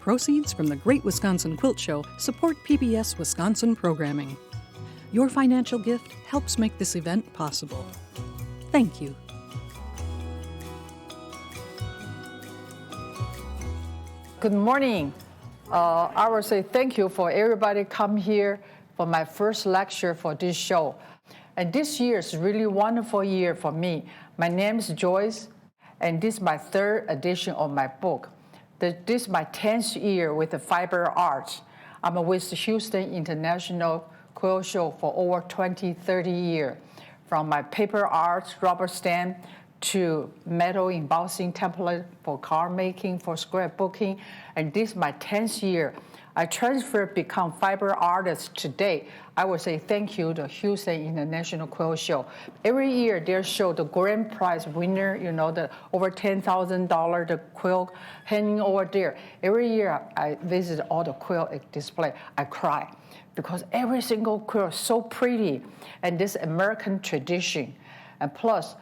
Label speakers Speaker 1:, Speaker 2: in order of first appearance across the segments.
Speaker 1: Proceeds from the Great Wisconsin Quilt Show support PBS Wisconsin programming. Your financial gift helps make this event possible. Thank you.
Speaker 2: Good morning. I will say thank you for everybody come here for my first lecture for this show. And this year is really wonderful year for me. My name is Joyce, and this is my third edition of my book. This is my 10th year with the Fiber Arts. I'm with the Houston International Quilt Show for over 20, 30 years. From my paper arts, rubber stamp, to metal embossing template for card making, for scrapbooking, and this is my 10th year. I transferred, become fiber artist today. I would say thank you to Houston International Quilt Show. Every year they show the grand prize winner, the over $10,000 the quilt hanging over there. Every year I visit all the quilt display. I cry because every single quilt is so pretty, and this American tradition. And plus,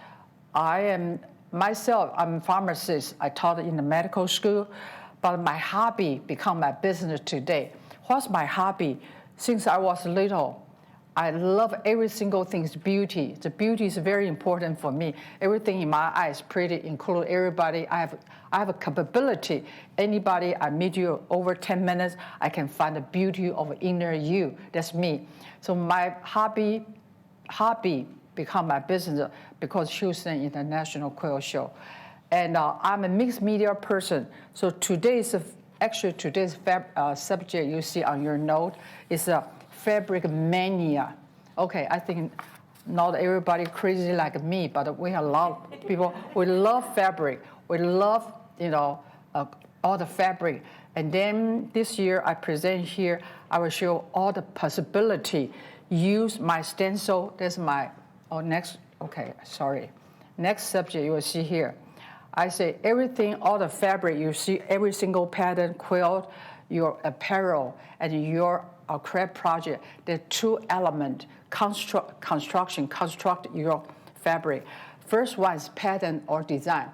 Speaker 2: I'm a pharmacist. I taught in the medical school, but my hobby become my business today. What's my hobby? Since I was little, I love every single thing's beauty. The beauty is very important for me. Everything in my eyes pretty, include everybody. I have a capability. Anybody I meet you over 10 minutes, I can find the beauty of inner you. That's me. So my hobby become my business because Houston International Quilt Show. And I'm a mixed media person. So today's subject you see on your note is a fabric mania. Okay, I think not everybody crazy like me, but we have a lot of people. We love fabric. We love, all the fabric. And then this year I present here, I will show all the possibility. Use my stencil. That's my next subject you will see here. I say everything, all the fabric, you see every single pattern, quilt, your apparel, and your craft project. There are two elements, construct your fabric. First one is pattern or design.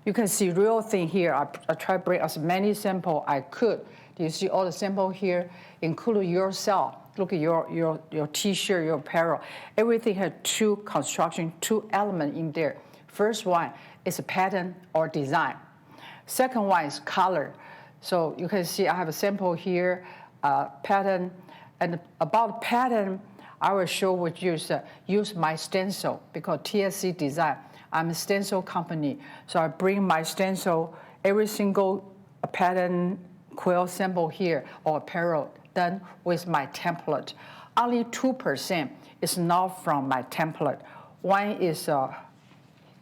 Speaker 2: You can see real thing here. I try to bring as many samples I could. Do you see all the samples here, including yourself? Look at your T-shirt, your apparel. Everything has two elements in there. First one is a pattern or design. Second one is color. So you can see I have a sample here, pattern. And about pattern, I will show what use my stencil because TSC Design. I'm a stencil company. So I bring my stencil, every single pattern quilt sample here or apparel done with my template. Only 2% is not from my template. One is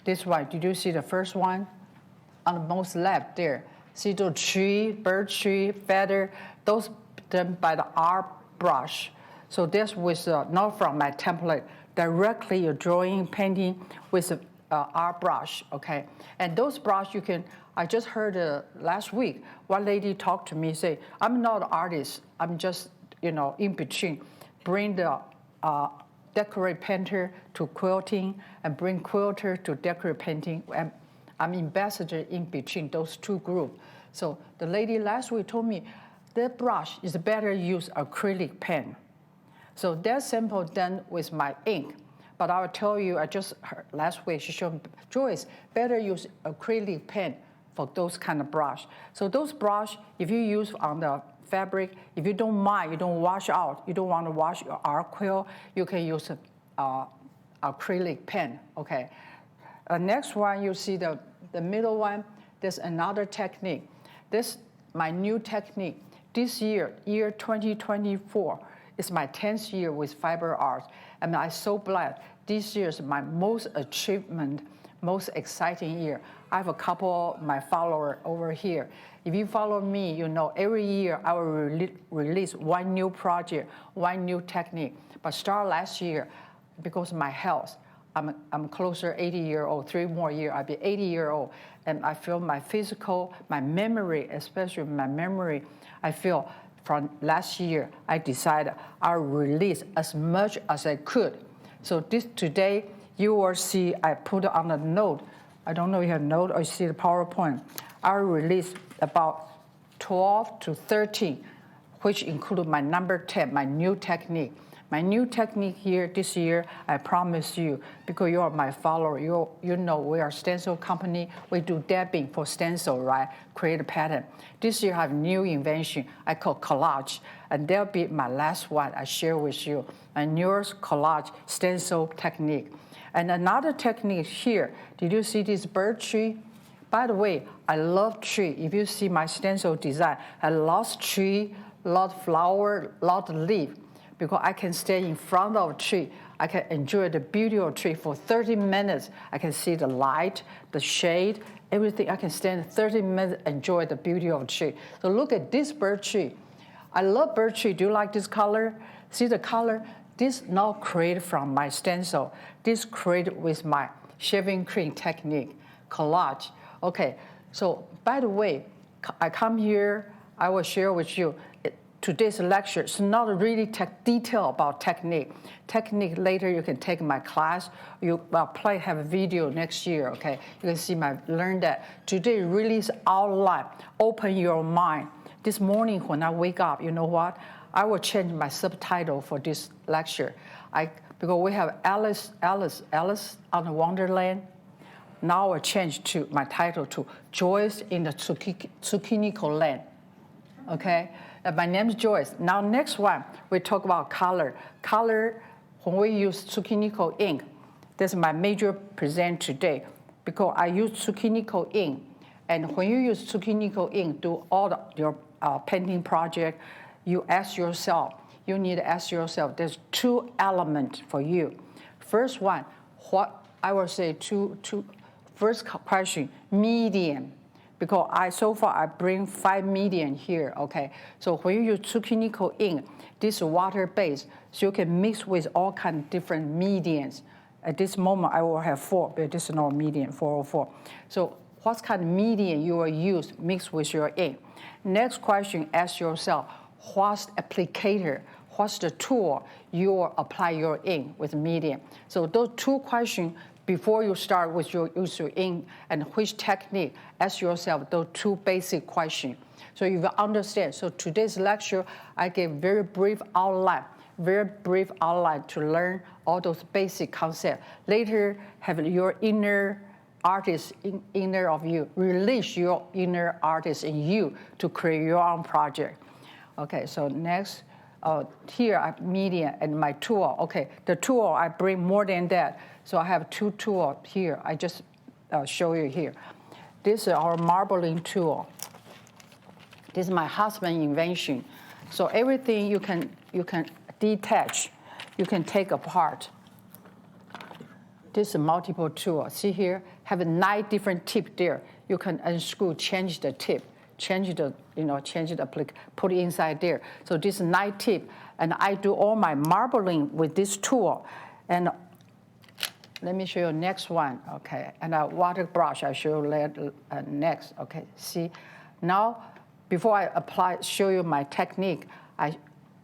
Speaker 2: this one. Did you see the first one? On the most left there. See the tree, bird tree, feather, those done by the art brush. So this was not from my template. Directly you're drawing, painting with art brush, okay? And those brush I just heard last week, one lady talked to me, say, I'm not an artist, I'm just, in between. Bring the decorate painter to quilting and bring quilter to decorate painting. And I'm ambassador in between those two groups. So the lady last week told me, that brush is better use acrylic pen. So that sample done with my ink. But I will tell you, I just heard last week, she showed me, Joyce, better use acrylic pen for those kind of brush. So those brush, if you use on the fabric, if you don't mind, you don't wash out, you don't want to wash your art quilt, you can use acrylic pen, okay? Next one, you see the middle one, there's another technique. This my new technique. This year 2024, is my 10th year with Fiber Arts, and I'm so glad this year is my most achievement, most exciting year. I have a couple of my followers over here. If you follow me, every year I will release one new project, one new technique. But start last year, because of my health, I'm closer 80-year-old, 3 more years, I'll be 80-year-old. And I feel my physical, my memory, especially my memory, I feel from last year, I decided I'll release as much as I could. So today, you will see I put on the note. I don't know if you have a note or you see the PowerPoint. I'll release about 12 to 13, which include my number 10, my new technique. My new technique here this year, I promise you, because you are my follower, you know we are a stencil company. We do dabbing for stencil, right? Create a pattern. This year I have new invention I call collage, and that'll be my last one I share with you. My newest collage stencil technique. And another technique here, did you see this bird tree? By the way, I love tree. If you see my stencil design, I love tree, lot of flower, lot of leaf. Because I can stay in front of a tree. I can enjoy the beauty of a tree for 30 minutes. I can see the light, the shade, everything. I can stand 30 minutes, enjoy the beauty of a tree. So look at this bird tree. I love bird tree. Do you like this color? See the color? This not created from my stencil. This created with my shaving cream technique, collage. Okay, so by the way, I come here, I will share with you. Today's lecture is not really detail about technique. Technique later you can take my class. You probably have a video next year. Okay, you can see my learn that. Today really is outline. Open your mind. This morning when I wake up, you know what? I will change my subtitle for this lecture. Because we have Alice on the Wonderland. Now I change to my title to Joyce in the Zucchinico Land. Okay. My name is Joyce. Now next one, we talk about color. Color, when we use Zucchinico ink, that's my major present today because I use Zucchinico ink. And when you use Zucchinico ink, do all your painting project, you need to ask yourself, there's two elements for you. First one, what I will say first question, medium. Because so far I bring 5 medium here, okay? So when you use Zucchinico ink, this is water-based, so you can mix with all kind of different mediums. At this moment, I will have 4, but this is not medium, 404. So what kind of medium you will use mixed with your ink? Next question, ask yourself, what's the applicator? What's the tool you will apply your ink with medium? So those 2 questions, before you start with your use your ink and which technique, ask yourself those 2 basic questions. So you will understand. So today's lecture, I gave very brief outline to learn all those basic concepts. Later, have your inner artist inner of you, release your inner artist in you to create your own project. Okay, so next, here I have medium and my tool. Okay, the tool I bring more than that. So I have 2 tools here. I just show you here. This is our marbling tool. This is my husband's invention. So everything you can detach, you can take apart. This is a multiple tool. See here, have 9 different tips there. You can unscrew, change the tip, put it inside there. So this is 9 tip, and I do all my marbling with this tool. And let me show you next one, okay? And a water brush, I show you next, okay? See, now before I show you my technique, I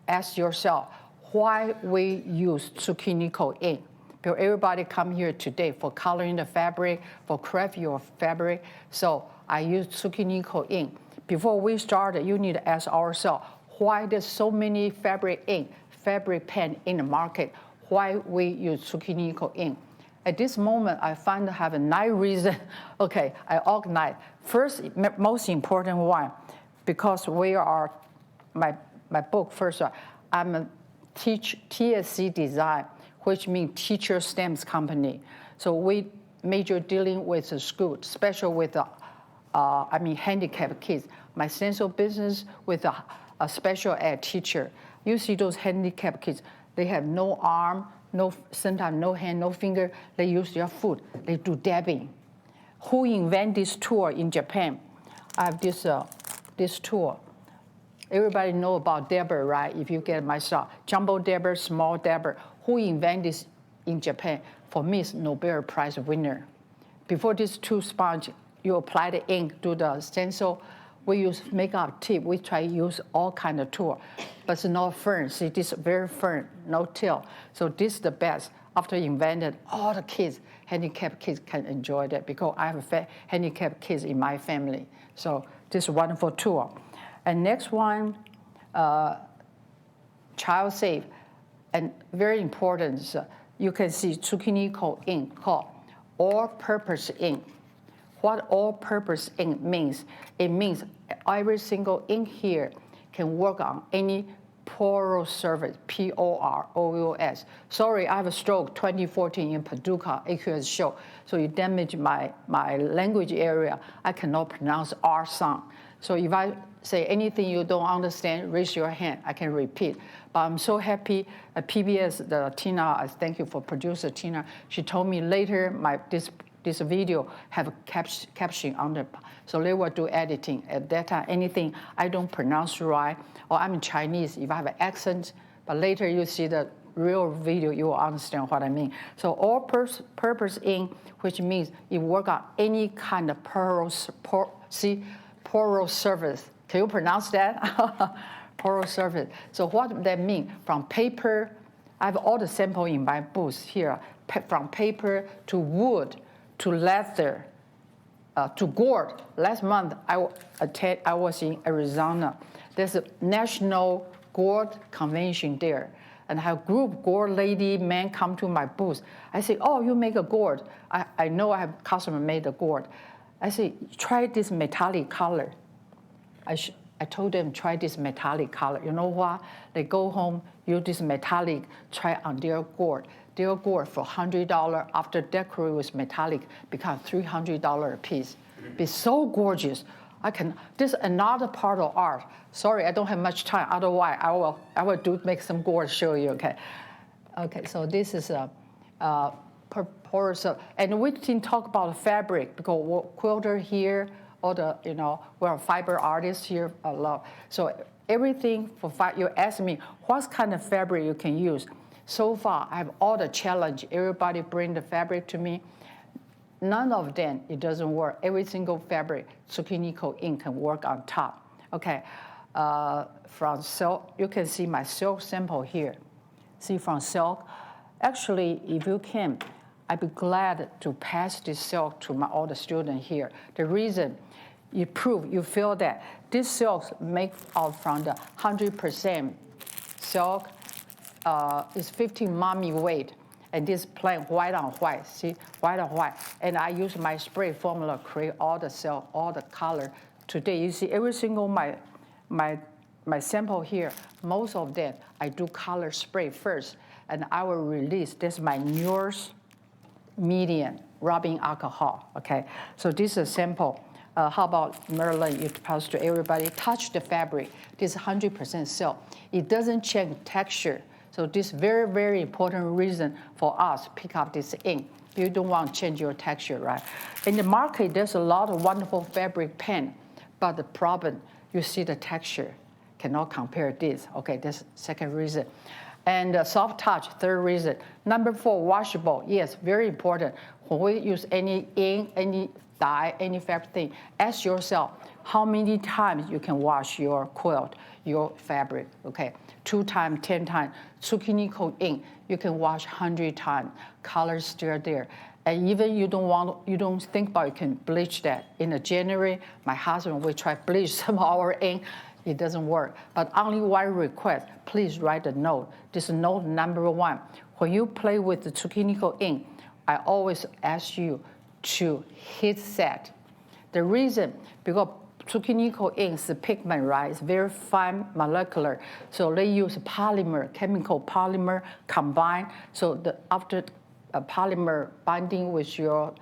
Speaker 2: ask yourself, why we use Zucchinico ink? Because everybody come here today for coloring the fabric, for craft your fabric. So I use Zucchinico ink. Before we start, you need to ask ourselves, why there's so many fabric ink, fabric pen in the market? Why we use Zucchinico ink? At this moment, I find I have 9 reasons. Okay, I organize. First, most important one, because we are, my book first, I'm a TSC Design, which means Teacher STEMs Company. So we major dealing with the school, especially with the, handicapped kids. My stencil business with a special ed teacher. You see those handicapped kids, they have no arm, sometimes no hand, no finger. They use their foot. They do dabbing. Who invented this tool in Japan? I have this tool. Everybody know about dabber, right? If you get my stuff, jumbo dabber, small dabber. Who invented this in Japan? For me, it's Nobel Prize winner. Before this tool sponge, you apply the ink to the stencil. We use makeup tip. We try to use all kind of tool, but it's not firm. See, this is very firm, no tail. So this is the best. After invented, all the kids, handicapped kids can enjoy that because I have handicapped kids in my family. So this is a wonderful tool. And next one, child safe, and very important. You can see Tsukkiniko ink called all-purpose ink. What all-purpose ink means? It means every single ink here can work on any porous surface, P-O-R-O-U-S. Sorry, I have a stroke 2014 in Paducah AQS show, so you damage my language area. I cannot pronounce R sound. So if I say anything you don't understand, raise your hand. I can repeat. But I'm so happy PBS, Tina, I thank you for producer Tina. She told me later this video have a caption under, so they will do editing. At that time, anything I don't pronounce right, or I'm Chinese, if I have an accent, but later you see the real video, you will understand what I mean. So all-purpose ink, which means it work on any kind of porous surface. Can you pronounce that? Porous surface. So what that mean? From paper, I have all the sample in my booth here, from paper to wood, to leather, to gourd. Last month, I was in Arizona. There's a national gourd convention there. And I have group gourd lady, man come to my booth. I say, oh, you make a gourd. I know I have customer made a gourd. I say, try this metallic color. I told them, try this metallic color. You know what? They go home, use this metallic, try on their gourd. Their gourd for $100 after decorate with metallic become $300 a piece. It's so gorgeous. This is another part of art. Sorry, I don't have much time. Otherwise, I will make some gourd show you. Okay. Okay. So this is a porous, and we didn't talk about fabric because quilter here, all the we're fiber artists here a lot. So everything for you ask me what kind of fabric you can use. So far, I have all the challenge. Everybody bring the fabric to me. None of them, it doesn't work. Every single fabric, Tsukkiniko ink can work on top. Okay, from silk, you can see my silk sample here. See from silk. Actually, if you can, I'd be glad to pass this silk to all the students here. The reason, you feel that this silk made out from the 100% silk, is 15 mommy weight. And this plain white on white, see, white on white. And I use my spray formula, create all the silk, all the color. Today, you see every single my sample here, most of them, I do color spray first. And I will release, this is my newest medium rubbing alcohol, okay? So this is a sample. How about Merlin? You pass to everybody. Touch the fabric. This is 100% silk. It doesn't change texture. So this very, very important reason for us pick up this ink. You don't want to change your texture, right? In the market, there's a lot of wonderful fabric pen, but the problem, you see the texture. Cannot compare this. Okay, that's second reason. And soft touch, third reason. Number 4, washable. Yes, very important. When we use any ink, any dye, any fabric thing, ask yourself how many times you can wash your quilt, your fabric, okay? 2 times, 10 times. Tsukkiniko ink, you can wash 100 times. Color still there. And even you don't think about it, you can bleach that. In January, my husband will try bleach some of our ink. It doesn't work. But only one request, please write a note. This is note number 1. When you play with the Tsukkiniko ink, I always ask you to heat set. The reason, because Tsukkiniko ink is a pigment, right? It's very fine molecular. So they use polymer, chemical polymer combined. So after a polymer binding with your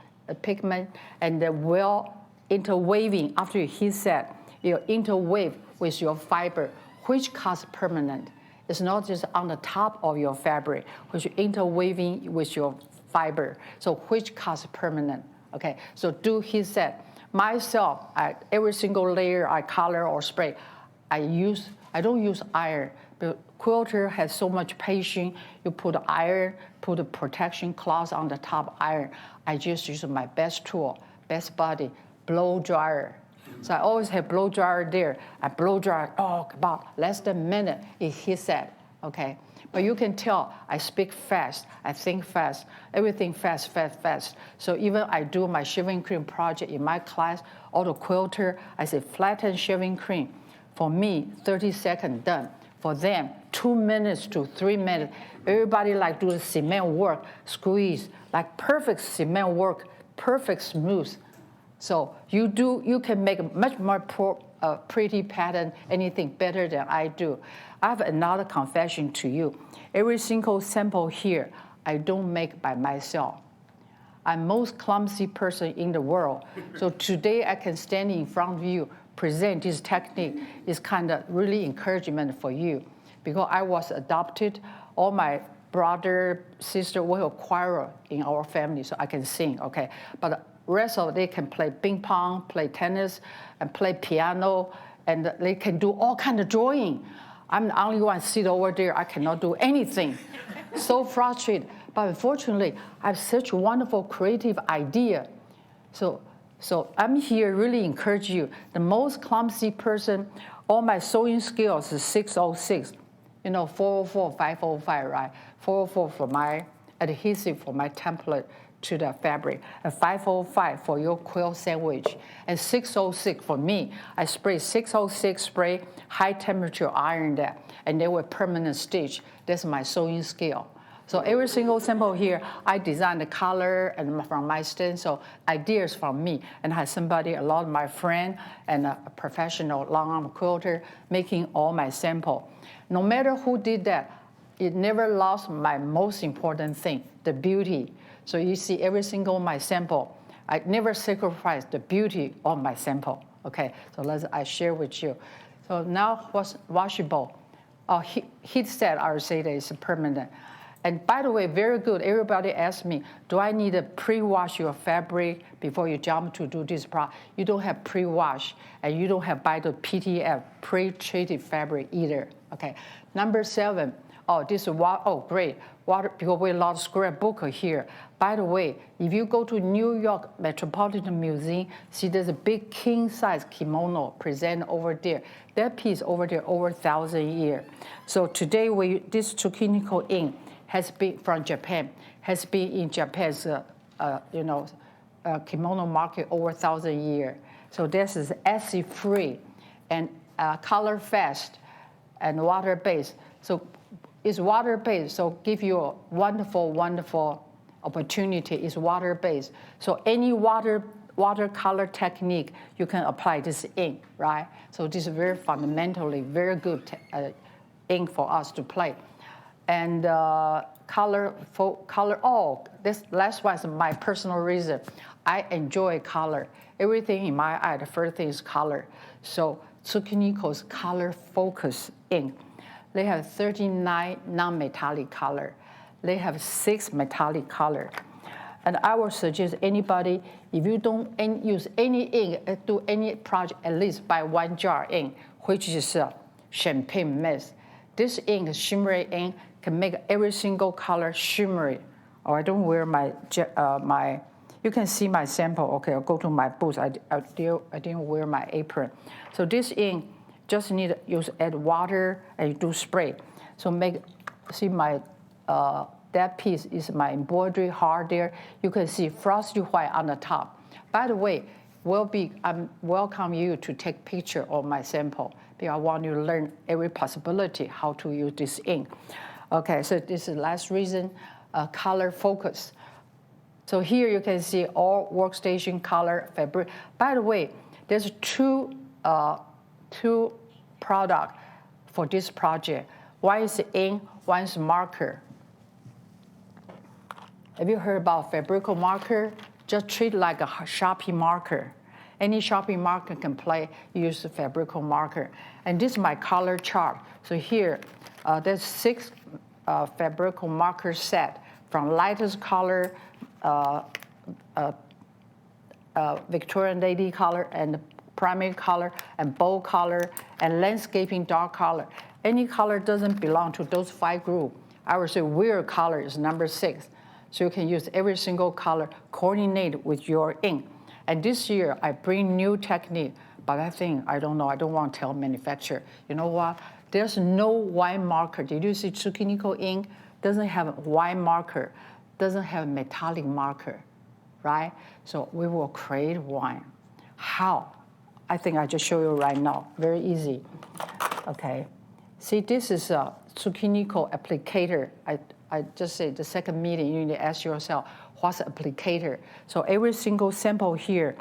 Speaker 2: pigment and the well interweaving after you heat set, you interweave with your fiber, which causes permanent. It's not just on the top of your fabric, which interweaving with your fiber, so which causes permanent. Okay, so do heat set. Myself, every single layer I color or spray, I don't use iron. But quilter has so much patience. You put iron, put a protection cloth on the top iron. I just use my best tool, best buddy, blow dryer. So I always have blow dryer there. I blow dry, about less than a minute, it heat set, okay? But you can tell I speak fast, I think fast, everything fast, fast, fast. So even I do my shaving cream project in my class, all the quilter, I say flatten shaving cream. For me, 30 seconds done. For them, 2 minutes to 3 minutes. Everybody like do the cement work, squeeze, like perfect cement work, perfect smooth. So you can make a much more pretty pattern, anything better than I do. I have another confession to you. Every single sample here, I don't make by myself. I'm most clumsy person in the world. So today I can stand in front of you, present this technique is kind of really encouragement for you. Because I was adopted, all my brother, sister were a choir in our family, so I can sing, okay? But the rest of they can play ping pong, play tennis, and play piano, and they can do all kind of drawing. I'm the only one sit over there, I cannot do anything. So frustrated. But unfortunately, I have such a wonderful creative idea. So I'm here really encourage you. The most clumsy person, all my sewing skills is 606. 404, 505, right? 404 for my adhesive for my template to the fabric, and 505 for your quilt sandwich, and 606 for me. I spray 606 spray, high temperature iron that, and they were permanent stitch. That's my sewing skill. So every single sample here, I design the color and from my stencil, ideas from me, and I have somebody, a lot of my friend and a professional long arm quilter making all my sample. No matter who did that, it never lost my most important thing, the beauty. So you see every single my sample, I never sacrifice the beauty of my sample. Okay, so I share with you. So now what's washable? Heat set, I would say that is permanent. And by the way, very good. Everybody asks me, do I need to pre-wash your fabric before you jump to do this product? You don't have pre-wash, and you don't have by the PTF, pre-treated fabric either. Okay. Number 7. This is great. Water, because we have a lot of scrapbook here. By the way, if you go to New York Metropolitan Museum, see there's a big king size kimono present over there. That piece over there over 1,000 years. So today this Tsukkiniko ink has been from Japan, has been in Japan's kimono market over 1,000 years. So this is acid-free and color fast and water-based. So it's water-based, so give you a wonderful, wonderful opportunity. It's water-based. So any watercolor technique, you can apply this ink, right? So this is very fundamentally very good ink for us to play. And color, this last one is my personal reason. I enjoy color. Everything in my eye, the first thing is color. So Tsukkiniko's color focus ink. They have 39 non-metallic color. They have 6 metallic color. And I would suggest anybody, if you don't use any ink, do any project, at least buy 1 jar ink, which is champagne mist. This ink, shimmery ink, can make every single color shimmery. I don't wear you can see my sample. Okay, I'll go to my booth. I didn't wear my apron. So this ink just need to add water and you do spray. So see my, that piece is my embroidery heart there. You can see frosty white on the top. By the way, I welcome you to take picture of my sample because I want you to learn every possibility how to use this ink. Okay, so this is the last reason, color focus. So here you can see all workstation color fabric. By the way, there's two products for this project. One is ink, one is marker. Have you heard about Fabrico marker? Just treat it like a Sharpie marker. Any Sharpie marker can use the Fabrico marker. And this is my color chart. So here, there's 6 Fabrico marker set from lightest color, Victorian lady color, and primary color, and bold color, and landscaping dark color. Any color doesn't belong to those 5 groups. I would say weird color is number 6. So you can use every single color, coordinate with your ink. And this year, I bring new technique, but I don't know, I don't want to tell manufacturer. You know what? There's no white marker. Did you see Tsukkiniko ink? Doesn't have a white marker, doesn't have metallic marker, right? So we will create one. How? I think I just show you right now. Very easy. Okay. See, this is a Tsukkiniko applicator. I just say the second meeting, you need to ask yourself, what's the applicator? So every single sample here,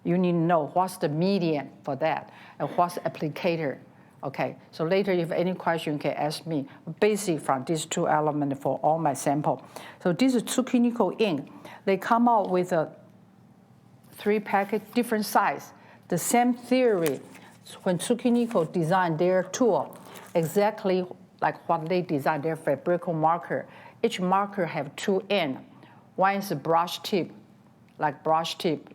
Speaker 2: you need to know what's the median for that and what's the applicator. Okay, so later if any question, you can ask me. Basic from these two elements for all my sample. So this is Tsukkiniko ink. They come out with a 3 package, different size. The same theory. When Tsukkiniko designed their tool, exactly like what they designed their Fabrico marker. Each marker have 2 ends. One is a brush tip, like brush tip.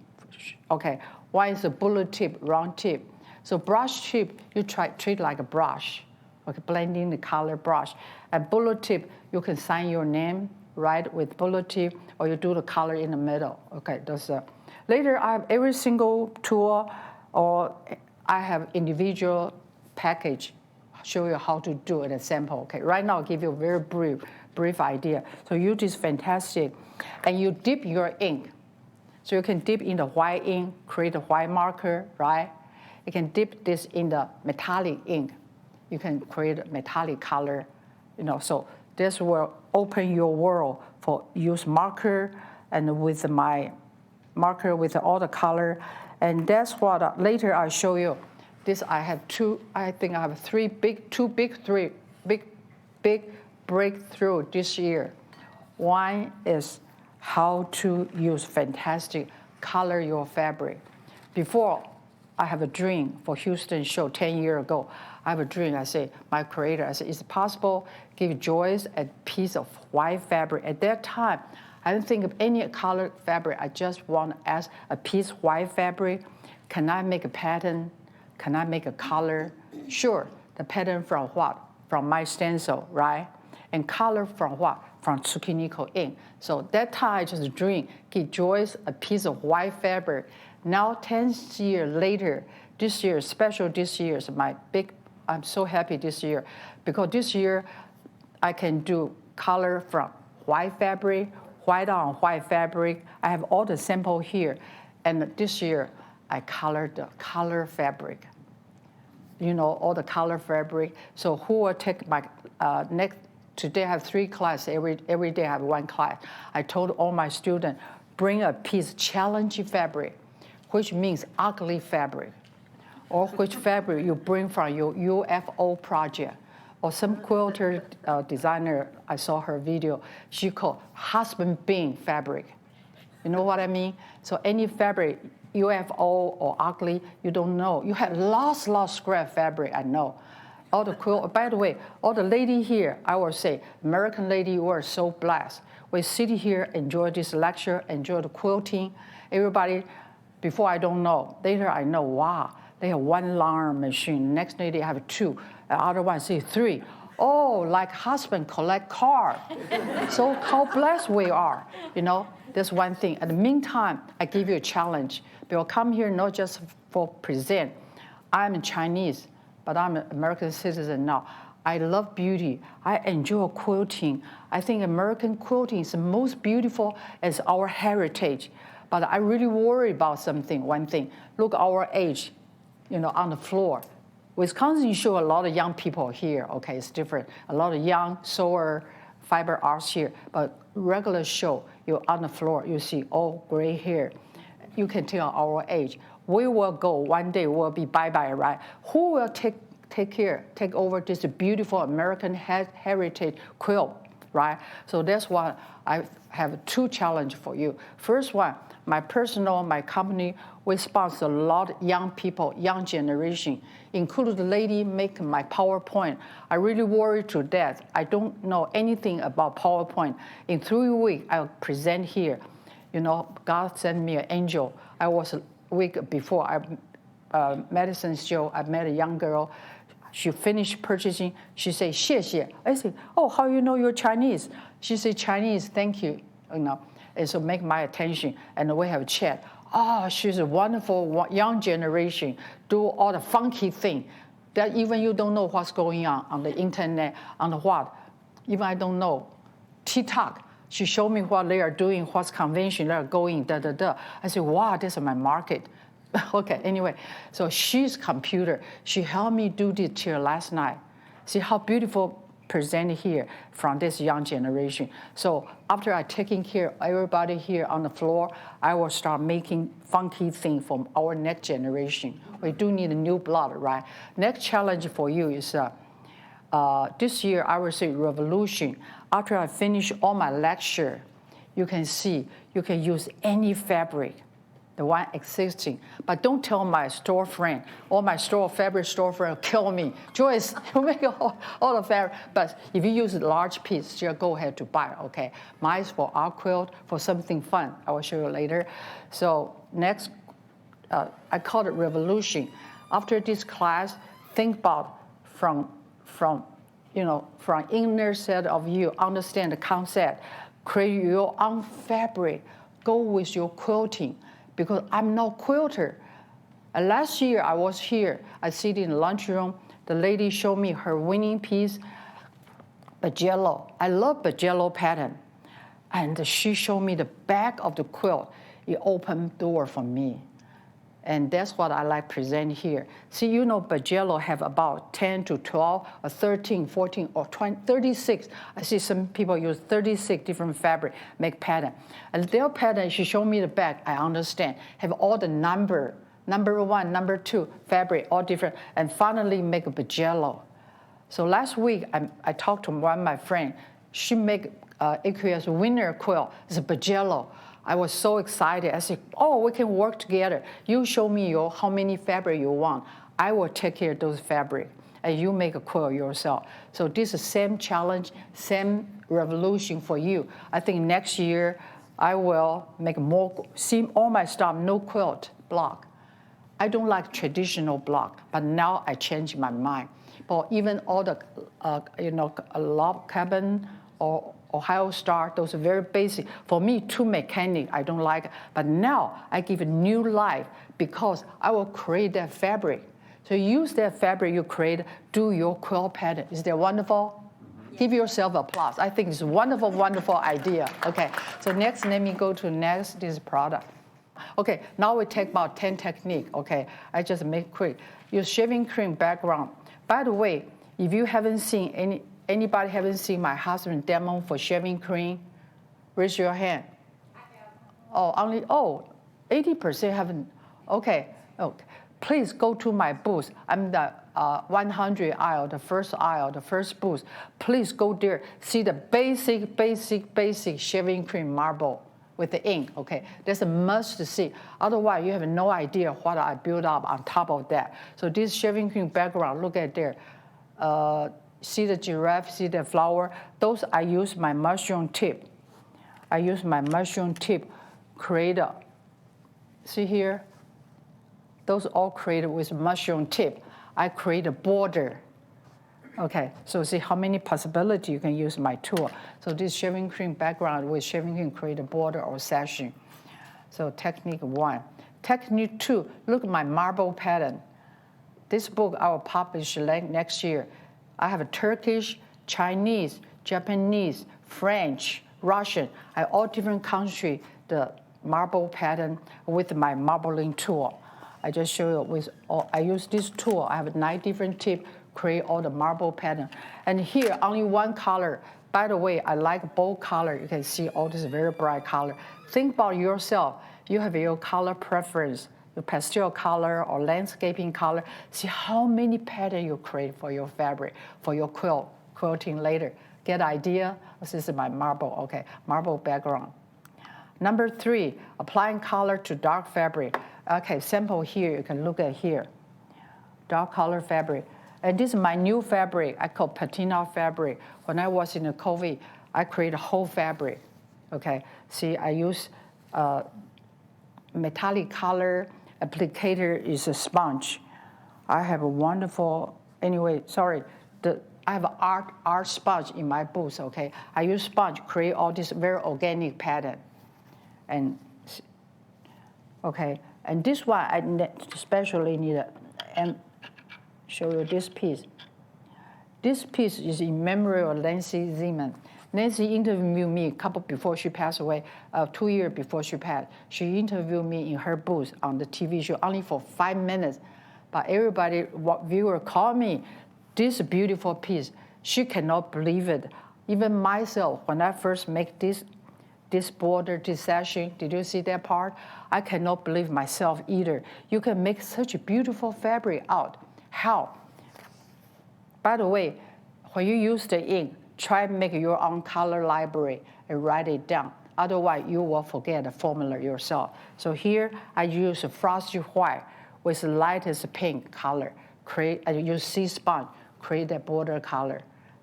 Speaker 2: Okay, one is a bullet tip, round tip. So brush tip, you treat like a brush, okay, blending the color brush. And bullet tip, you can sign your name, right, with bullet tip, or you do the color in the middle. Okay, those. Later, I have every single tool, or I have individual package, show you how to do an example. Okay, right now I'll give you a very brief idea. So you just fantastic, and you dip your ink. So you can dip in the white ink, create a white marker, right? You can dip this in the metallic ink. You can create a metallic color, So this will open your world for use marker and with my marker with all the color. And that's what later I'll show you. This I have two. I think I have three big breakthrough this year. One is how to use fantastic color your fabric. Before, I have a dream for Houston show 10 years ago. I have a dream. I say, my creator, I said, is it possible give Joyce a piece of white fabric? At that time, I didn't think of any colored fabric. I just want to ask a piece of white fabric. Can I make a pattern? Can I make a color? Sure. The pattern from what? From my stencil, right? And color from what? From Tsukkiniko ink. So that time I just dream, give Joyce a piece of white fabric. Now 10 years later, this year, special this year is I'm so happy this year because this year I can do color from white fabric, white on white fabric. I have all the sample here. And this year I colored the color fabric. All the color fabric. So who will take my today I have 3 classes, every day I have 1 class. I told all my students, bring a piece challenging fabric, which means ugly fabric, or which fabric you bring from your UFO project. Or some quilter designer, I saw her video, she called husband bean fabric. You know what I mean? So any fabric, UFO or ugly, you don't know. You have lots scrap fabric, I know. All the quilt, by the way, all the lady here, I will say, American lady, you are so blessed. We sit here, enjoy this lecture, enjoy the quilting. Everybody, before I don't know, later I know, wow, they have 1 long machine. Next day they have 2, the other one say 3. Oh, like husband collect car. So how blessed we are, That's one thing. In the meantime, I give you a challenge. Because come here not just for present. I'm Chinese, but I'm an American citizen now. I love beauty. I enjoy quilting. I think American quilting is the most beautiful as our heritage. But I really worry about one thing. Look our age, on the floor. Wisconsin show a lot of young people here. Okay, it's different. A lot of young sewer fiber arts here. But regular show, you're on the floor, you see all gray hair. You can tell our age. We will go one day. We'll be bye-bye, right? Who will take over this beautiful American heritage quilt, right? So that's why I have 2 challenges for you. First one, my company, we sponsor a lot of young people, young generation, including the lady making my PowerPoint. I really worry to death. I don't know anything about PowerPoint. In 3 weeks, I'll present here. God sent me an angel. I was a week before medicine show, I met a young girl. She finished purchasing. She said, 谢谢. I said, oh, how you know you're Chinese? She said, Chinese, thank you. And so make my attention. And we have a chat. Oh, she's a wonderful young generation. Do all the funky thing that even you don't know what's going on the internet, on the what. Even I don't know. TikTok. She showed me what they are doing, what's convention they're going, I said, wow, this is my market. Okay, anyway, so she's computer. She helped me do this chair last night. See how beautiful presented here from this young generation. So after I taking care of everybody here on the floor, I will start making funky things from our next generation. We do need a new blood, right? Next challenge for you is this year I will say revolution. After I finish all my lecture, you can see you can use any fabric, the one existing. But don't tell my store friend, or my fabric store friend will kill me. Joyce, you make all the fabric. But if you use a large piece, just go ahead to buy, okay? Mine is for our quilt, for something fun. I will show you later. So next, I call it revolution. After this class, think about from inner set of you, understand the concept, create your own fabric, go with your quilting. Because I'm no quilter. Last year I was here, I sit in the lunchroom, the lady showed me her winning piece, Bajello. I love Bajello pattern. And she showed me the back of the quilt. It opened door for me. And that's what I like present here. See, Bajello have about 10 to 12, or 13, 14, or 20, 36. I see some people use 36 different fabric, make pattern. And their pattern, she showed me the back, I understand. Have all the number 1, number 2, fabric, all different. And finally make a Bajello. So last week, I talked to one of my friends. She make aqueous winter quilt. It's a Bajello. I was so excited. I said, oh, we can work together. You show me how many fabric you want. I will take care of those fabric. And you make a quilt yourself. So this is same challenge, same revolution for you. I think next year, I will make more, see all my stuff, no quilt block. I don't like traditional block, but now I changed my mind. But even all the, log cabin or Ohio Star, those are very basic. For me, too mechanic, I don't like it. But now I give it new life because I will create that fabric. So use that fabric you create, do your quilt pattern. Is that wonderful? Give yourself applause. I think it's a wonderful, wonderful idea. Okay, so next, let me go to this product. Okay, now we take about 10 technique. Okay, I just make quick. Use shaving cream background. By the way, if you haven't seen anybody haven't seen my husband demo for shaving cream, raise your hand. I have. 80% haven't. Okay. Please go to my booth. I'm the 100 aisle, the first booth. Please go there. See the basic shaving cream marble with the ink. Okay, that's a must to see. Otherwise, you have no idea what I built up on top of that. So this shaving cream background, look at there. See the giraffe, see the flower. Those I use my mushroom tip. Create a, see here? Those all created with mushroom tip. I create a border. Okay, so see how many possibilities you can use my tool. So this shaving cream background with shaving cream create a border or section. So technique 1. Technique 2, look at my marble pattern. This book I will publish next year. I have a Turkish, Chinese, Japanese, French, Russian, all different country, the marble pattern with my marbling tool. I just show you I use this tool. I have 9 different tips, create all the marble pattern. And here, only one color. By the way, I like bold color. You can see all this very bright color. Think about yourself. You have your color preference, your pastel color or landscaping color. See how many patterns you create for your fabric, for your quilting later. Get idea? This is my marble, okay, marble background. Number 3, applying color to dark fabric. Okay, sample here, you can look at here. Dark color fabric. And this is my new fabric, I call patina fabric. When I was in the COVID, I created a whole fabric, okay? See, I use metallic color, applicator is a sponge. I have a wonderful, anyway, sorry, I have an art sponge in my booth, okay? I use sponge, create all this very organic pattern. And, okay, and this one I especially need and show you this piece. This piece is in memory of Nancy Zeman. Nancy interviewed me a couple before she passed away, 2 years before she passed. She interviewed me in her booth on the TV show only for 5 minutes. But everybody, viewer called me, this beautiful piece. She cannot believe it. Even myself, when I first make this border, this sashing, did you see that part? I cannot believe myself either. You can make such a beautiful fabric out. How? By the way, when you use the ink, try to make your own color library and write it down. Otherwise, you will forget the formula yourself. So here, I use a frosty white with the lightest pink color. I use sea sponge, create that border color.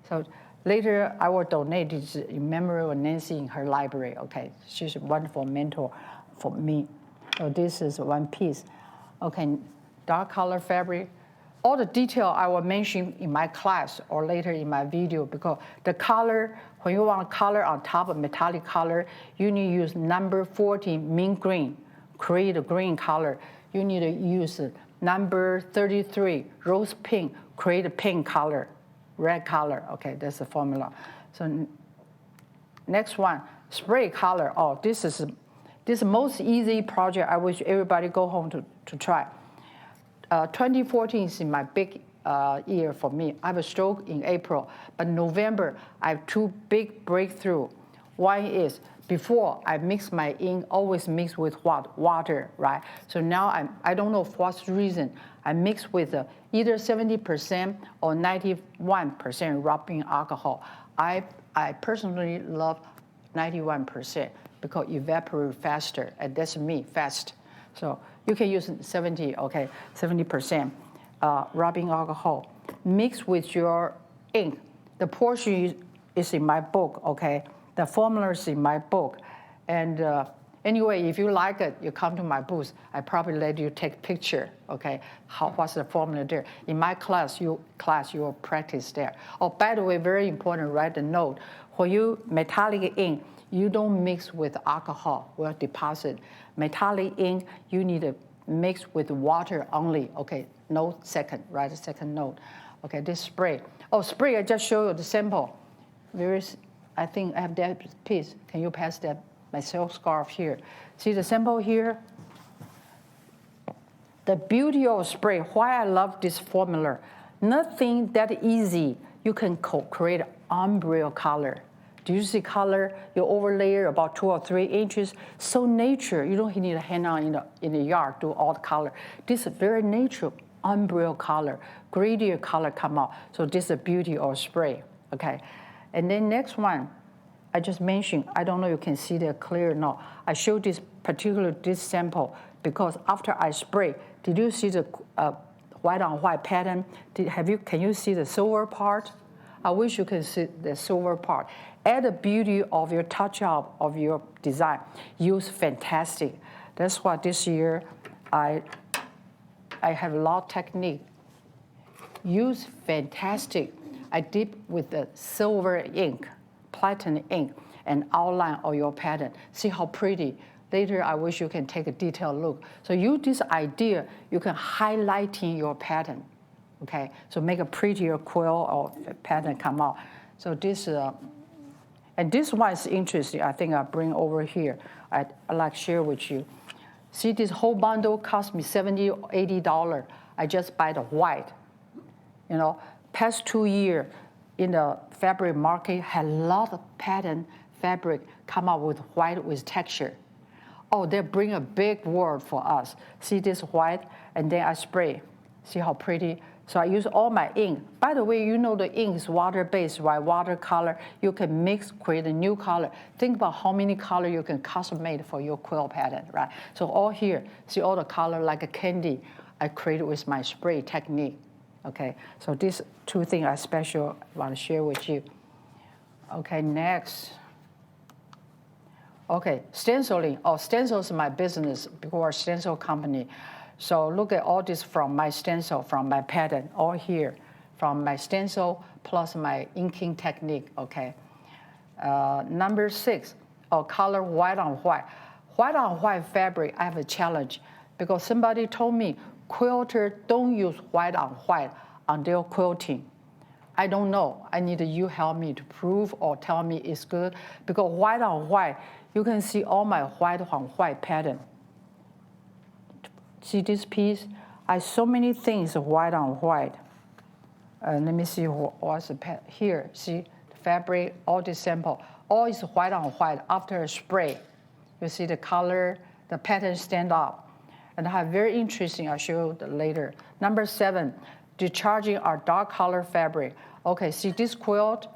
Speaker 2: So later, I will donate this in memory of Nancy in her library. Okay, she's a wonderful mentor for me. So this is one piece. Okay, dark color fabric. All the detail I will mention in my class or later in my video, because the color, when you want color on top of metallic color, you need to use number 14 mint green, create a green color. You need to use number 33 rose pink, create a pink color, red color. Okay, that's the formula. So next one, spray color. Oh, this is the most easy project I wish everybody go home to try. 2014 is my big year for me. I have a stroke in April, but November I have 2 big breakthrough. One is before I mix my ink, always mix with what? Water, right? So now I don't know for what reason, I mix with either 70% or 91% rubbing alcohol. I personally love 91% because it evaporates faster, and that's me, fast. So you can use 70% rubbing alcohol. Mix with your ink. The portion is in my book, okay? The formula is in my book. And anyway, if you like it, you come to my booth. I probably let you take a picture, okay? What's the formula there? In my class, you will practice there. Oh, by the way, very important, write a note. When you metallic ink, you don't mix with alcohol, will deposit. Metallic ink, you need to mix with water only. Okay, note second, write a second note. Okay, this spray. Oh, spray, I just show you the sample. I think I have that piece. Can you pass that, my silk scarf here? See the sample here? The beauty of spray, why I love this formula, nothing that easy. You can create ombre color. Do you see color? You overlay about 2 or 3 inches. So nature, you don't need to hang out in the yard, do all the color. This is very natural, ombre color, gradient color come out. So this is the beauty of spray, okay? And then next one, I just mentioned, I don't know if you can see that clear or not. I showed this sample because after I spray, did you see the white on white pattern? Can you see the silver part? I wish you could see the silver part. Add the beauty of your touch-up of your design. Use fantastic. That's why this year I have a lot of technique. Use fantastic. I dip with the silver ink, platinum ink, and outline of your pattern. See how pretty. Later, I wish you can take a detailed look. So use this idea, you can highlight in your pattern. Okay, so make a prettier quill or pattern come out. So this, and this one is interesting. I think I'll bring over here. I'd like to share with you. See, this whole bundle cost me $70 or $80. I just buy the white. You know, past 2 years in the fabric market had a lot of pattern fabric come out with white with texture. Oh, they bring a big word for us. See this white, and then I spray. See how pretty? So I use all my ink. By the way, you know the ink is water-based, right? Watercolor. You can mix, create a new color. Think about how many colors you can custom-made for your quill pattern, right? So all here, see all the color like a candy. I created with my spray technique. Okay, so these 2 things I special want to share with you. Okay, next. Okay, stenciling. Oh, stencil is my business before stencil company. So look at all this from my stencil, from my pattern, all here, from my stencil plus my inking technique, okay. Number 6, color white on white. White on white fabric, I have a challenge because somebody told me, quilter don't use white on white on their quilting. I don't know. I need you help me to prove or tell me it's good. Because white on white, you can see all my white on white pattern. See this piece? I so many things white on white. Let me see what's the here. See the fabric, all this sample, all is white on white after a spray. You see the color, the pattern stand up. And I have very interesting, I'll show you later. Number 7, discharging our dark color fabric. Okay, see this quilt,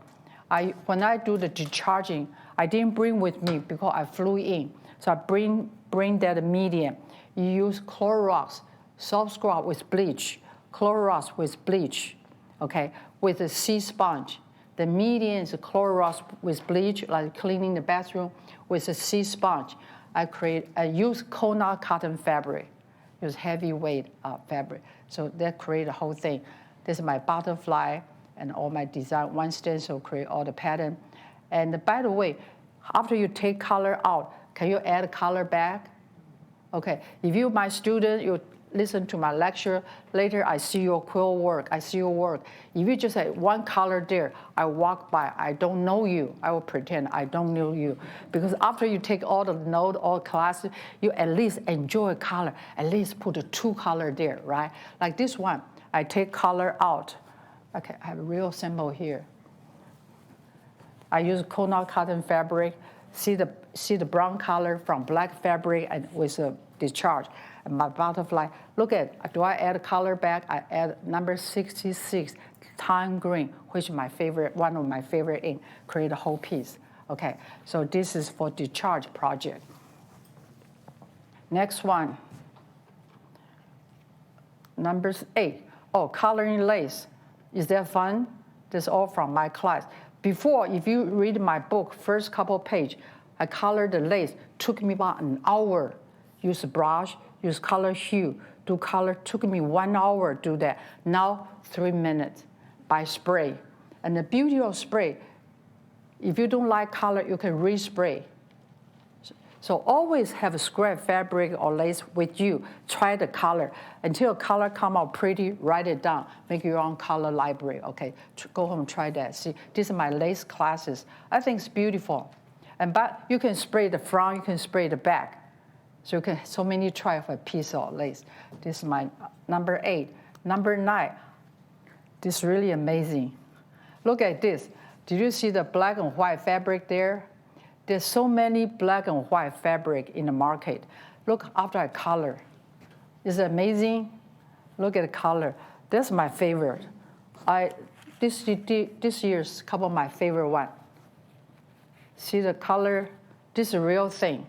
Speaker 2: when I do the discharging, I didn't bring with me because I flew in. So I bring that medium. You use Clorox, soft scrub with bleach, Clorox with bleach, okay, with a sea sponge. The medium is Clorox with bleach, like cleaning the bathroom, with a sea sponge. I use Kona cotton fabric, use heavyweight fabric. So that create the whole thing. This is my butterfly and all my design. One stencil create all the pattern. And by the way, after you take color out, can you add color back? Okay, if you're my student, you listen to my lecture, later I see your quilt work, I see your work. If you just say one color there, I walk by, I don't know you, I will pretend I don't know you. Because after you take all the note, all classes, you at least enjoy color, at least put a 2 color there, right? Like this one, I take color out. Okay, I have a real symbol here. I use Kona cotton fabric, see the brown color from black fabric and with a discharge. And my butterfly, look at, do I add color back? I add number 66, thyme green, which is my favorite, one of my favorite ink, create a whole piece. Okay, so this is for discharge project. Next one, number 8. Oh, coloring lace. Is that fun? This is all from my class. Before, if you read my book, first couple pages, I colored the lace. Took me about an hour. Use a brush, use color hue, do color. Took me 1 hour to do that. Now 3 minutes by spray. And the beauty of spray, if you don't like color, you can respray. So always have a scrap fabric or lace with you. Try the color. Until color come out pretty, write it down. Make your own color library, okay? Go home, try that. See, these are my lace classes. I think it's beautiful. But you can spray the front, you can spray the back. So you can, so many try for a piece of lace. This is my number 8. Number 9, this is really amazing. Look at this. Did you see the black and white fabric there? There's so many black and white fabric in the market. Look after I color. Is it amazing? Look at the color. That's my favorite. This year's couple of my favorite one. See the color? This is a real thing.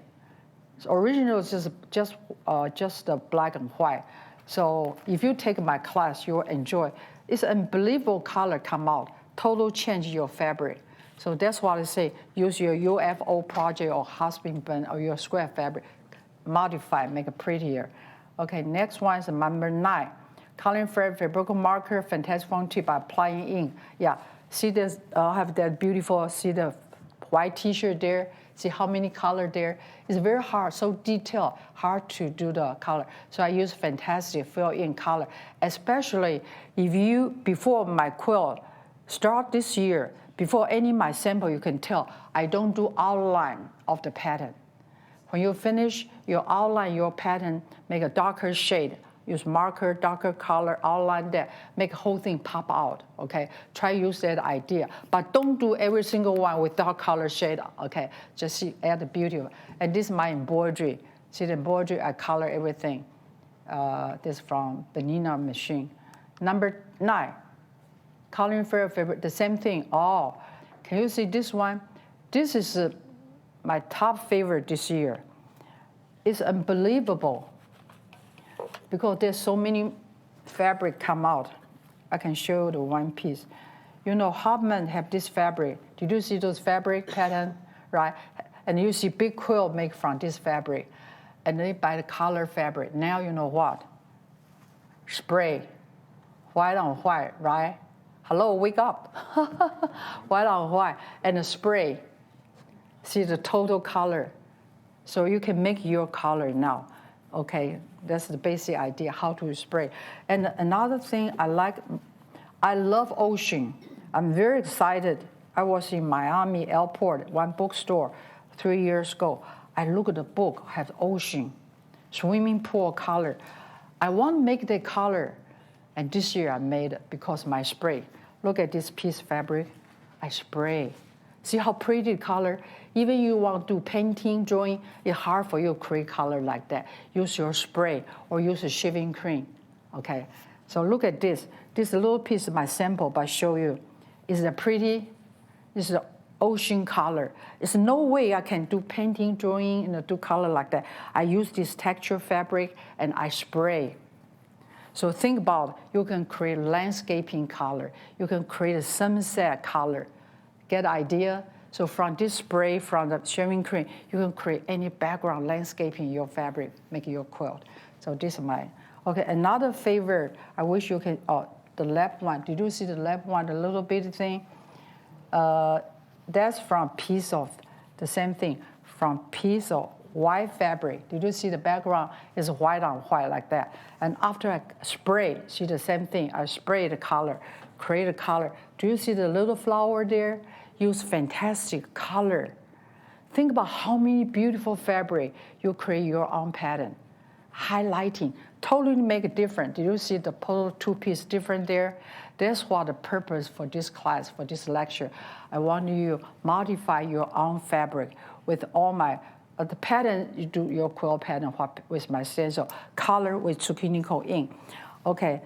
Speaker 2: So original is just the black and white. So if you take my class, you'll enjoy. It's unbelievable color come out. Total change your fabric. So that's why I say use your UFO project or husband or your scrap fabric, modify, make it prettier. Okay, next one is number 9. Coloring fabric marker, fantastic font tip by applying ink. Yeah, see this, I have that beautiful, see the white t-shirt there, see how many color there. It's very hard, so detailed, hard to do the color. So I use fantastic fill in color, especially if you, before my quilt, start this year, before any of my sample, you can tell, I don't do outline of the pattern. When you finish, you outline your pattern, make a darker shade, use marker, darker color, outline that, make the whole thing pop out, okay? Try use that idea, but don't do every single one with dark color shade, okay? Just see, add the beauty of it. And this is my embroidery. See the embroidery, I color everything. This from Benina machine. Number 9. Coloring fabric, the same thing. Oh, can you see this one? This is my top favorite this year. It's unbelievable because there's so many fabric come out. I can show you the one piece. You know, Hofmann have this fabric. Did you see those fabric pattern, right? And you see big quilt made from this fabric. And they buy the color fabric. Now you know what? Spray, white on white, right? Hello, wake up. White on white, and a spray. See the total color. So you can make your color now. Okay, that's the basic idea, how to spray. And another thing I love ocean. I'm very excited. I was in Miami airport, one bookstore, 3 years ago. I look at the book, have ocean, swimming pool color. I want to make the color, and this year I made it because my spray. Look at this piece of fabric. I spray. See how pretty the color? Even you want to do painting, drawing, it's hard for you to create color like that. Use your spray or use a shaving cream, okay? So look at this. This little piece of my sample, but I show you. Is it pretty? This is the ocean color. There's no way I can do painting, drawing, do color like that. I use this texture fabric and I spray. So think about, you can create landscaping color. You can create a sunset color. Get idea? So from this spray, from the shaving cream, you can create any background landscaping in your fabric, make your quilt. So this is my, okay, another favorite, I wish you can, the left one. Did you see the left one, the little bitty thing? That's from piece of, the same thing, from piece of white fabric. Did you see the background is white on white like that? And after I spray, see the same thing, I spray the color, create a color. Do you see the little flower there? Use fantastic color. Think about how many beautiful fabric you create your own pattern. Highlighting, totally make it different. Did you see the two-piece different there? That's what the purpose for this class, for this lecture. I want you to modify your own fabric with all my, the pattern, you do your quilt pattern with my stencil, color with Tsukkiniko ink. Okay,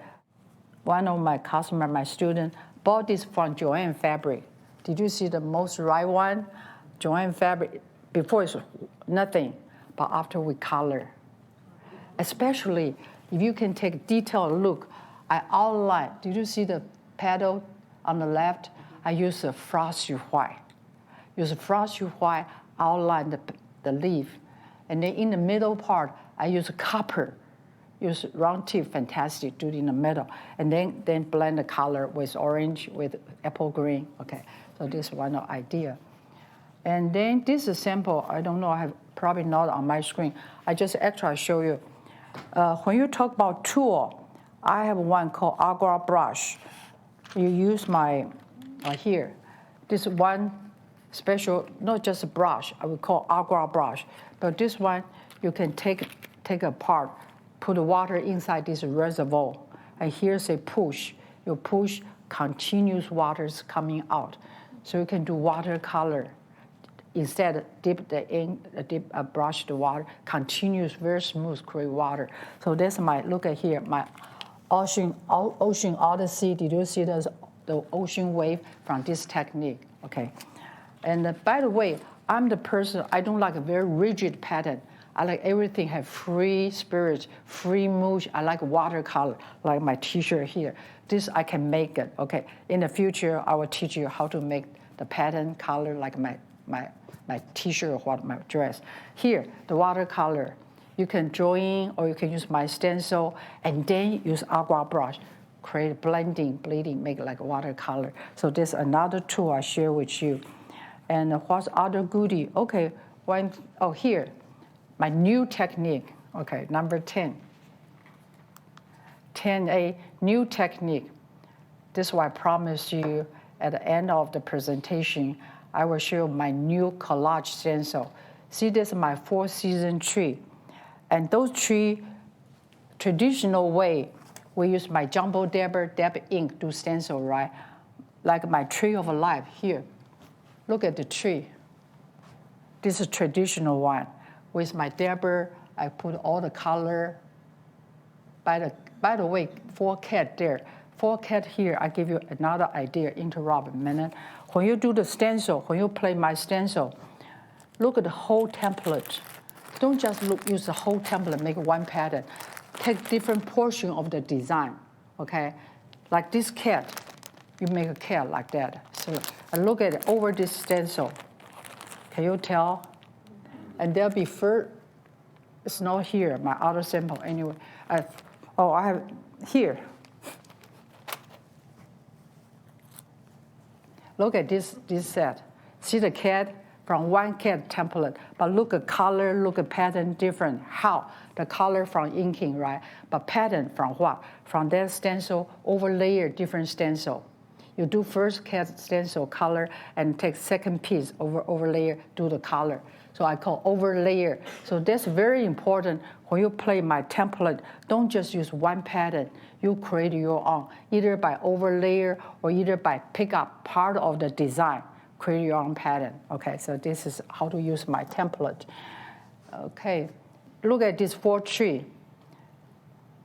Speaker 2: one of my customer, my student, bought this from Joann Fabric. Did you see the most right one? Joann Fabric, before it's nothing, but after we color. Especially if you can take a detailed look, I outline. Did you see the petal on the left? I use a frosty white. Use a frosty white, outline the leaf. And then in the middle part, I use a copper. Use round tip, fantastic, do it in the middle. And then blend the color with orange, with apple green. Okay, so this is one idea. And then this is a sample. I don't know, I have probably not on my screen. I just actually show you. When you talk about tool, I have one called Agua brush. You use my, here, this one special, not just a brush, I would call Agua brush. But this one, you can take apart, put the water inside this reservoir. And here's a push. You push, continuous water's coming out. So you can do watercolor. Instead, dip the ink, brush the water, continuous, very smooth, create water. So that's my, look at here, my ocean odyssey. Did you see the ocean wave from this technique? Okay. And by the way, I'm the person, I don't like a very rigid pattern. I like everything have free spirit, free motion. I like watercolor, like my t-shirt here. This I can make it, okay? In the future, I will teach you how to make the pattern color like my t-shirt or what, my dress. Here, the watercolor. You can draw in or you can use my stencil and then use Agua brush. Create blending, bleeding, make it like a watercolor. So this is another tool I share with you. And what's other goodie? Okay, here, my new technique. Okay, number 10. 10A, new technique. This is what I promised you at the end of the presentation. I will show my new collage stencil. See, this is my 4-season tree. And those tree, traditional way, we use my Jumbo Dab ink to stencil, right? Like my tree of life here. Look at the tree. This is traditional one. With my dabber, I put all the color. By the way, 4-cat there. 4-cat here, I give you another idea, interrupt a minute. When you do the stencil, when you play my stencil, look at the whole template. Don't just use the whole template, make one pattern. Take different portion of the design, okay? Like this cat, you make a cat like that. So I look at it over this stencil. Can you tell? And there'll be fur. It's not here, my other sample anyway. I have here. Look at this set. See the cat from one cat template, but look at color, look at pattern different. How? The color from inking, right? But pattern from what? From that stencil, overlay different stencil. You do first CAD stencil color and take second piece overlayer, do the color. So I call overlayer. So that's very important when you play my template. Don't just use one pattern. You create your own, either by overlayer or either by pick up part of the design, create your own pattern. Okay, so this is how to use my template. Okay, look at this 4 tree.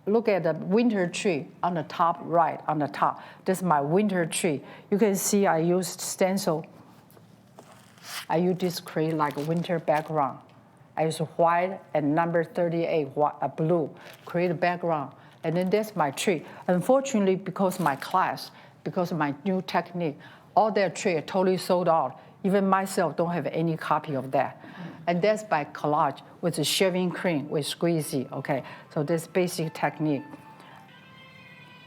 Speaker 2: Look at the winter tree on the top right, on the top. This is my winter tree. You can see I used stencil. I use this create like a winter background. I use white and number 38 blue, create a background. And then that's my tree. Unfortunately, because my class, because of my new technique, all that tree are totally sold out. Even myself don't have any copy of that. And that's by collage with the shaving cream with squeezy, okay? So this basic technique.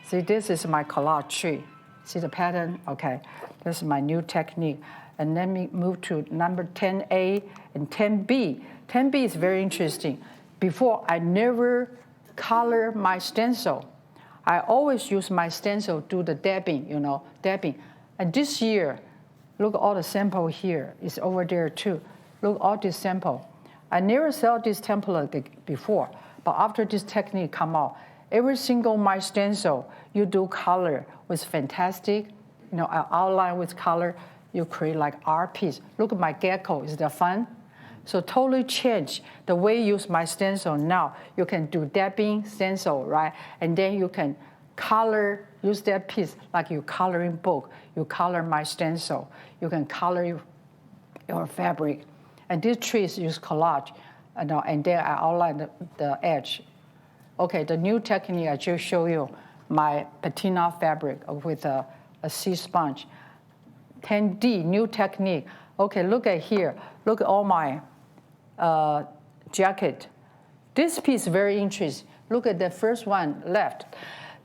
Speaker 2: See, this is my collage tree. See the pattern? Okay, this is my new technique. And then we move to number 10A and 10B. 10B is very interesting. Before, I never color my stencil. I always use my stencil to do the dabbing, dabbing. And this year, look at all the sample here. It's over there too. Look, all this sample. I never saw this template before, but after this technique come out, every single my stencil, you do color with fantastic, I outline with color, you create like art piece. Look at my gecko, is that fun? So totally change the way you use my stencil now. You can do dabbing stencil, right? And then you can color, use that piece like you coloring book. You color my stencil. You can color your fabric. And these trees use collage, and then I outline the edge. Okay, the new technique I just show you, my patina fabric with a sea sponge. 10D, new technique. Okay, look at here. Look at all my jacket. This piece is very interesting. Look at the first one left.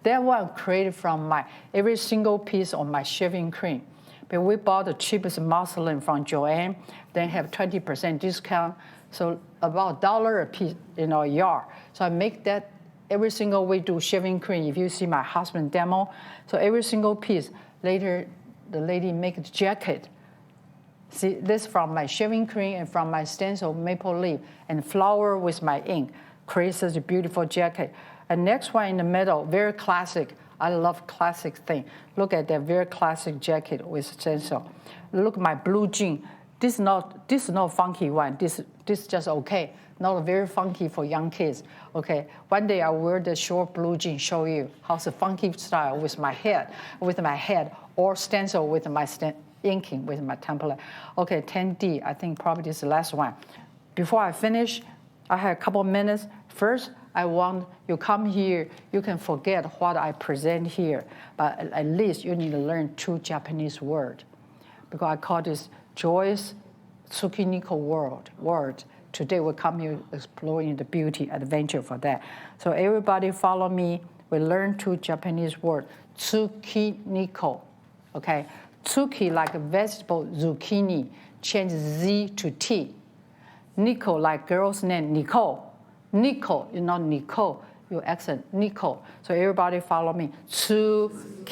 Speaker 2: That one created from every single piece of my shaving cream. But we bought the cheapest muslin from Joann, then have 20% discount. So about $1 a piece, a yard. So I make that every single week do shaving cream. If you see my husband demo, so every single piece. Later, the lady make a jacket. See, this from my shaving cream and from my stencil maple leaf and flower with my ink. Creates such a beautiful jacket. And next one in the middle, very classic. I love classic thing. Look at that very classic jacket with stencil. Look at my blue jean. This is not funky one. This is just okay. Not very funky for young kids. Okay. One day I wear the short blue jean. Show you how's the funky style with my head, or stencil with my inking with my template. Okay, 10D. I think probably this is the last one. Before I finish, I have a couple minutes. First, I want you come here, you can forget what I present here, but at least you need to learn 2 Japanese words. Because I call this Joy's Tsukiniko word. Today we come here exploring the beauty, adventure for that. So everybody follow me. We learn 2 Japanese words. Tsukiniko, okay? Tsuki like a vegetable, zucchini, change Z to T. Nico like girl's name, Nicole. Nicole, not Nicole, you accent, Nicole. So everybody follow me. Tsukiniko.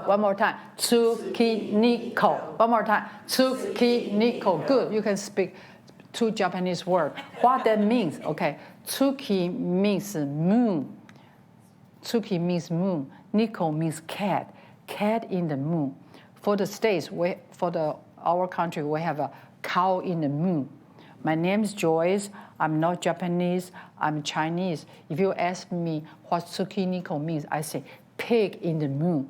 Speaker 2: One more time. Tsukiniko. One more time. Tsukiniko. Good. You can speak 2 Japanese words. What that means, okay. Tsuki means moon. Tsuki means moon. Niko means cat. Cat in the moon. For the States, our country, we have a cow in the moon. My name is Joyce. I'm not Japanese. I'm Chinese. If you ask me what Tsukiniko means, I say pig in the moon,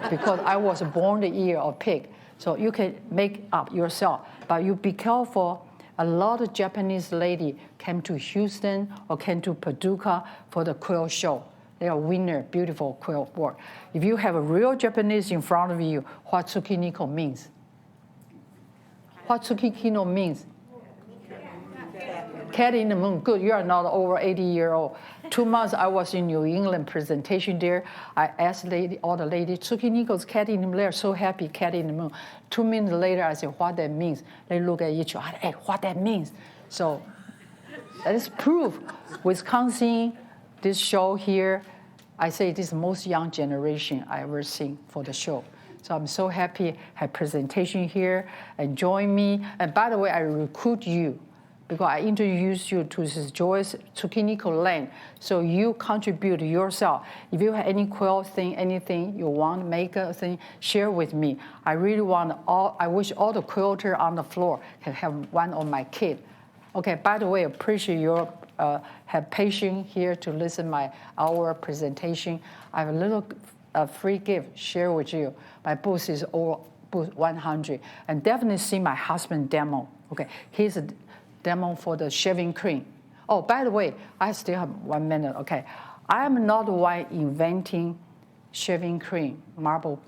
Speaker 2: because I was born the year of pig. So you can make up yourself, but you be careful. A lot of Japanese lady came to Houston or came to Paducah for the quilt show. They are winner, beautiful quilt work. If you have a real Japanese in front of you, what Tsukiniko means? What Tsukiniko means? Cat in the moon. Good, you are not over 80-year-old. 2 months I was in New England presentation there. I asked all the ladies, Tsukiniko's cat in the moon. They're so happy, cat in the moon. 2 minutes later, I said, what that means? They look at each other, hey, what that means? So that is proof. Wisconsin, this show here, I say this is the most young generation I ever seen for the show. So I'm so happy have presentation here and join me. And by the way, I recruit you because I introduce you to this Joyce Tsukinico Lane. So you contribute yourself. If you have any quilt thing, anything you want to make a thing, share with me. I really want I wish all the quilters on the floor can have one of my kids. Okay, by the way, appreciate your have patience here to listen our presentation. I have a little free gift share with you. My booth is all booth 100, and definitely see my husband demo. Okay, here's a demo for the shaving cream. Oh, by the way, I still have 1 minute. Okay, I am not the one inventing shaving cream, marble.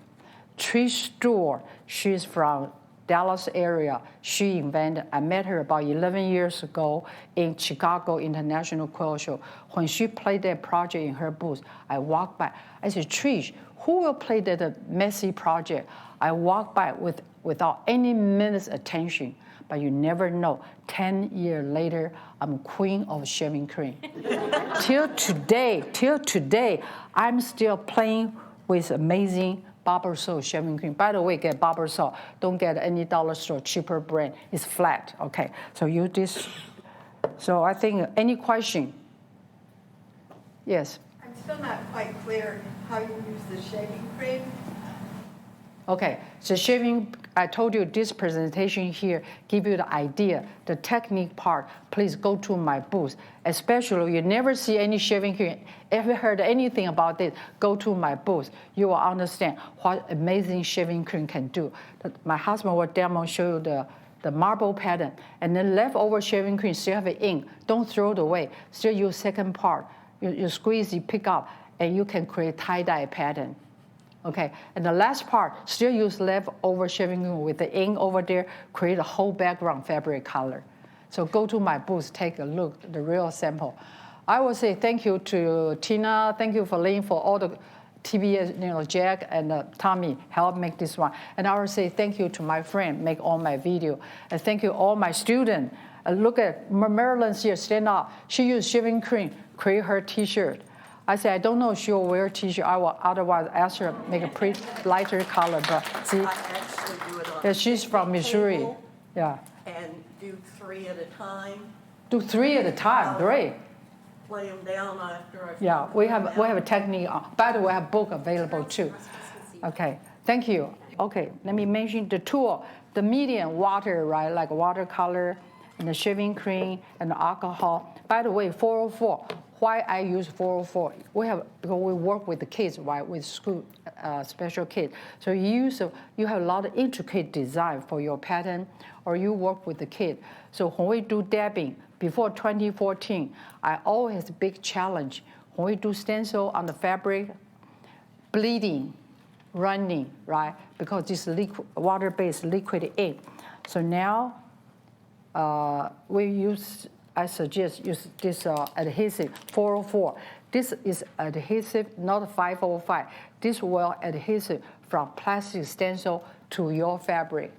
Speaker 2: Trish Stewart, she's from Dallas area. She invented, I met her about 11 years ago in Chicago International Quilt Show. When she played that project in her booth, I walked by. I said, Trish, who will play that messy project? I walked by without any minute's attention, but you never know. 10 years later, I'm queen of shaving cream. Till today, I'm still playing with amazing Barbasol shaving cream. By the way, get Barbasol. Don't get any dollar store cheaper brand. It's flat. Okay, so use this. So I think any question? Yes.
Speaker 3: I'm still not quite clear how you use the shaving cream.
Speaker 2: Okay, so shaving, I told you this presentation here give you the idea, the technique part. Please go to my booth. Especially you never see any shaving cream, ever heard anything about it, go to my booth. You will understand what amazing shaving cream can do. My husband will demo, show you the marble pattern, and then leftover shaving cream still have ink. Don't throw it away. Still use second part. You squeeze, you pick up, and you can create tie-dye pattern. Okay, and the last part, still use leftover shaving cream with the ink over there, create a whole background fabric color. So go to my booth, take a look, the real sample. I will say thank you to Tina, thank you for Lynn for all the TBS, Jack and Tommy help make this one. And I will say thank you to my friend, make all my video. And thank you all my students. Look at Marilyn's here, stand up. She used shaving cream, create her t-shirt. I said, I don't know if she'll wear a t-shirt. I will otherwise ask her to make a pretty lighter color. But see,
Speaker 3: I actually do it on
Speaker 2: yeah, she's from Missouri.
Speaker 3: table
Speaker 2: Yeah.
Speaker 3: and do 3 at a time.
Speaker 2: Do 3 at a time. Great.
Speaker 3: Lay them down after I
Speaker 2: Yeah, we have
Speaker 3: them out.
Speaker 2: a technique. By the way, I have a book available too. Okay, thank you. Okay, let me mention the tool. The medium water, right, like watercolor and the shaving cream and the alcohol. By the way, 404. Why I use 404? Because we work with the kids, right, with school special kids. So you have a lot of intricate design for your pattern, or you work with the kid. So when we do dabbing, before 2014, I always had a big challenge. When we do stencil on the fabric, bleeding, running, right? Because this water-based liquid ink. So now I suggest use this adhesive 404. This is adhesive, not 505. This will adhesive from plastic stencil to your fabric.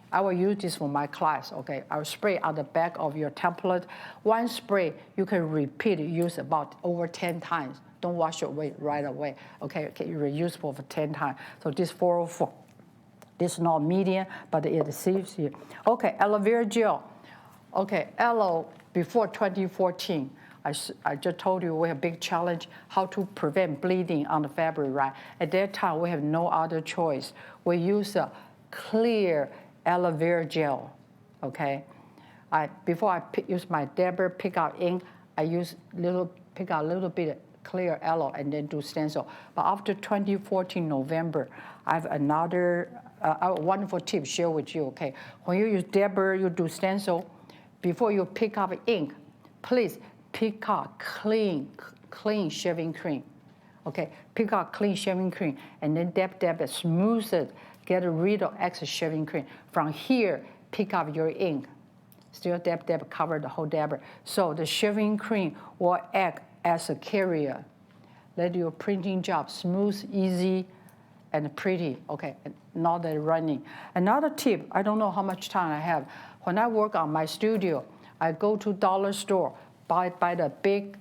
Speaker 2: I will use this for my class, okay? I'll spray on the back of your template. One spray, you can repeat, use about over 10 times. Don't wash it away right away, okay? Reusable for 10 times. So this 404. This is not medium, but it saves here. Okay, aloe vera gel. Okay, aloe, before 2014, I just told you we have a big challenge, how to prevent bleeding on the fabric, right? At that time, we have no other choice. We use a clear aloe vera gel, okay? Before I use my dabber, pick out ink, I pick out a little bit of clear aloe and then do stencil. But after 2014 November, I have another wonderful tip share with you, okay? When you use dabber, you do stencil, before you pick up ink, please pick out clean shaving cream, okay? Pick out clean shaving cream and then dab it, smooth it, get rid of excess shaving cream. From here, pick up your ink. Still dab, cover the whole dabber. So the shaving cream will act as a carrier. Let your printing job smooth, easy, and pretty, okay, not that running. Another tip, I don't know how much time I have. When I work on my studio, I go to dollar store, buy the big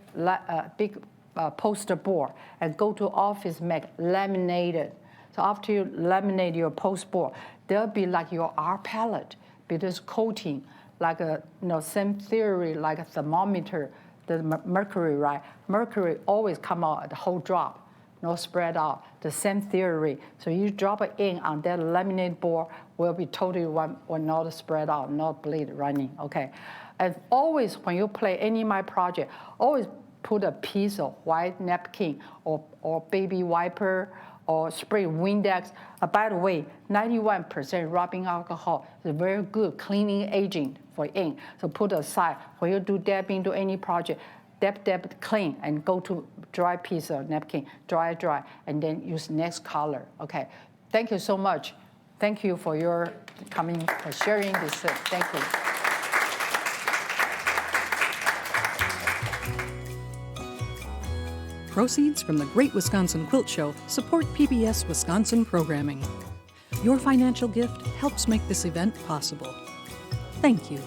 Speaker 2: poster board and go to office, make laminated. So after you laminate your post board, there'll be like your art palette, be this coating, like a same theory like a thermometer, the mercury, right? Mercury always come out at the whole drop, no spread out. The same theory. So you drop it in on that laminate board, will be totally one, or not spread out, not bleed running. Okay, and always when you play any of my project, always put a piece of white napkin or baby wiper or spray Windex. By the way, 91% rubbing alcohol is a very good cleaning agent for ink. So put aside when you do dabbing to any project, dab, clean, and go to dry piece of napkin, dry, and then use next color. Okay, thank you so much. Thank you for your coming, for sharing this. Thank you.
Speaker 1: Proceeds from the Great Wisconsin Quilt Show support PBS Wisconsin programming. Your financial gift helps make this event possible. Thank you.